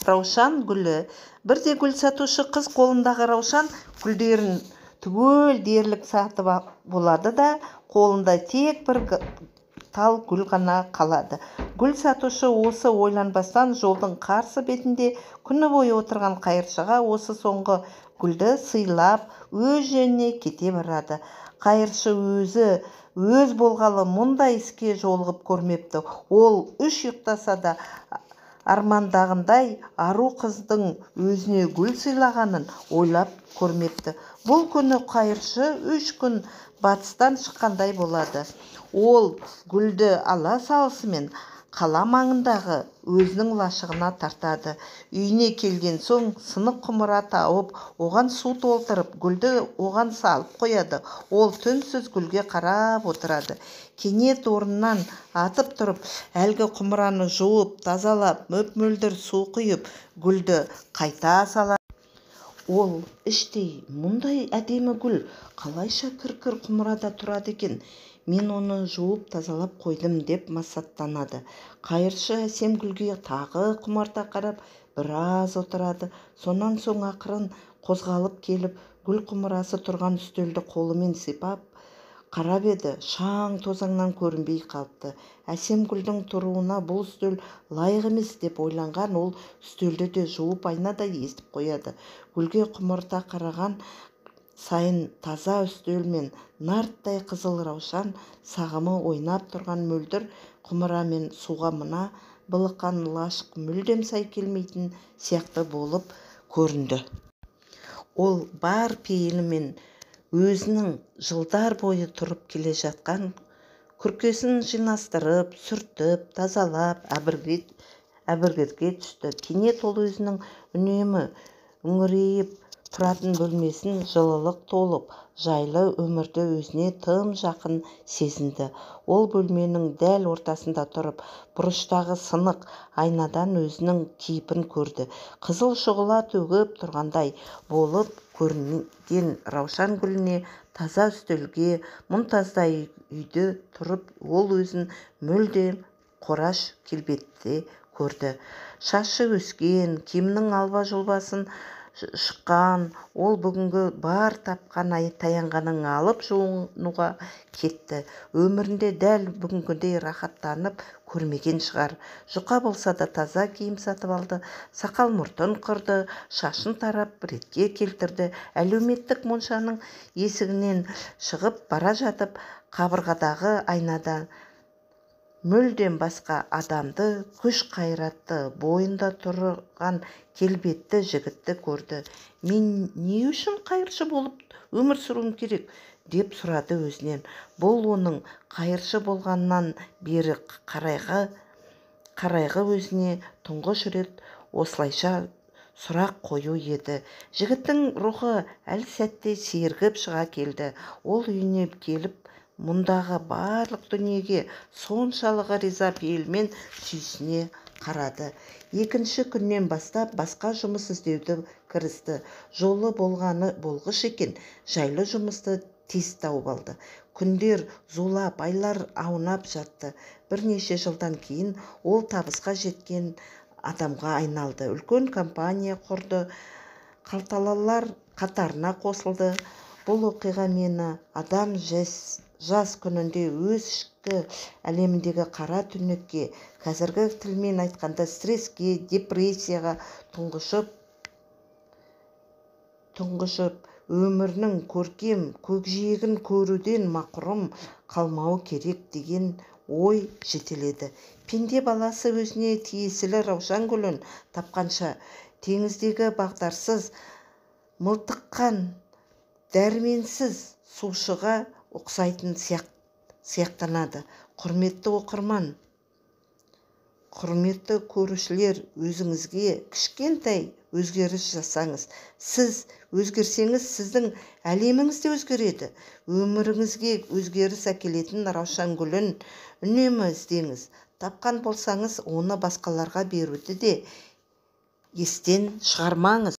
раушан гүлі. Бірде гүл сатушы қыз қолындағы раушан гүлдерін түгел дерлік сатып болады да, қолында тек бір тал гүл ғана қалады. Гүл сатушы осы ойланбастан жолдың қарсы бетінде күні бойы отырған қайыршыға осы соңғы гүлді сыйлап, өз жөніне кете барады. Қайыршы өз болғалы мұндай іске жолығып көрмепті. Ол үш ұйықтаса да армандағындай ару қыздың өзіне гүл сыйлағанын ойлап көрмепті. Бұл күні қайыршы 3 күн батыстан шыққандай болады. Ол гүлді ала салысымен қала маңындағы өзінің лашығына тартады. Үйіне келген соң сынық құмыра тауып, оған су толтырып, гүлді оған салып қояды. Ол түнсіз гүлге қарап отырады. Кенет орнынан атып тұрып, әлгі құмыраны жуып, тазалап, мөп-мөлдір су құйып, гүлді қайта салады. Ол іштей, мұндай әдемі гүл қалайша кір-кір құмырада тұрады екен? Мен оны жуып тазалап қойдым деп масаттанады. Қайыршы әсем гүлге тағы құмарта қарап біраз отырады. Сонан соң ақырын қозғалып келіп, гүл құмырасы тұрған үстелді қолымен сипап қарап еді, шаң тозаңнан көрінбей қалыпты. Әсем гүлдің тұруына бұл үстел лайық емес деп ойланған ол үстелді де жуып айнадай естіп қояды. Гүлге құмарта қараған сайын таза үстел мен нарттай қызыл раушан сағымы ойнап тұрған мөлдір құмыра мен суға мына былыққан лашық мүлдем сай келмейтін сияқты болып көрінді. Ол бар пейілімен өзінің жылдар бойы тұрып келе жатқан күркесін жинастырып, сүртіп, тазалап, әбігерге түсті. Кенет ол өзінің үнемі үңірейіп тұратын бөлмесін жылылық толып, жайлы өмірді өзіне тым жақын сезінді. Ол бөлменің дәл ортасында тұрып, бұрыштағы сынық айнадан өзінің кейпін көрді. Қызыл шұғыла төгіп тұрғандай болып көрінген раушан гүліне, таза үстелге, мұнтаздай үйде тұрып, ол өзін мүлдем қораш келбетте көрді. Шашы өскен, киімнің алба-жұлбасын шыққан, ол бүгінгі бар тапқан таянғанын алып жуынуға кетті. Өмірінде дәл бүгінгідей рахаттанып көрмеген шығар. Жұқа болса да таза киім сатып алды, сақал мұртын қырды, шашын тарап ретке келтірді. Әлеуметтік моншаның есігінен шығып бара жатып, қабырғадағы айнадан мүлдем басқа адамды, күш қайратты, бойында тұрған келбетті жігітті көрді. Мен не үшін қайыршы болып өмір сүруім керек? Деп сұрады өзінен. Бұл оның қайыршы болғаннан бері қарайғы өзіне тұңғыш рет осылайша сұрақ қою еді. Жігіттің рухы әл сәтте сергіп шыға келді. Ол үйіне келіп, мұндағы барлық дүниеге соншалық риза пейілмен сүйсіне қарады. Екінші күннен бастап басқа жұмыс іздеуді кірісті. Жолы болғыш екен, жайлы жұмысты тез тауып алды. Күндер зулап, айлар аунап жатты. Бірнеше жылдан кейін ол табысқа жеткен адамға айналды. Үлкен компания құрды, қалталылар қатарына қосылды. Бұл оқиға мені адам жас күнінде өз ішкі әлеміндегі қара түнекке, қазіргі тілмен айтқанда стресске, депрессияға тұңғышып, өмірінің көркем көкжиегін көруден мақұрым қалмауы керек деген ой жетеледі. Пенде баласы өзіне тиесілі раушан гүлін тапқанша теңіздегі бағдарсыз, мылтыққан, дәрменсіз сушыға ұқсайтын сияқтанады. Құрметті оқырман, құрметті көрушілер, өзіңізге кішкентай өзгеріс жасаңыз. Сіз өзгерсеңіз, сіздің әлеміңіз де өзгереді. Өміріңізге өзгеріс әкелетін раушан гүлін үнемі іздеңіз. Тапқан болсаңыз, оны басқаларға беруді де естен шығармаңыз.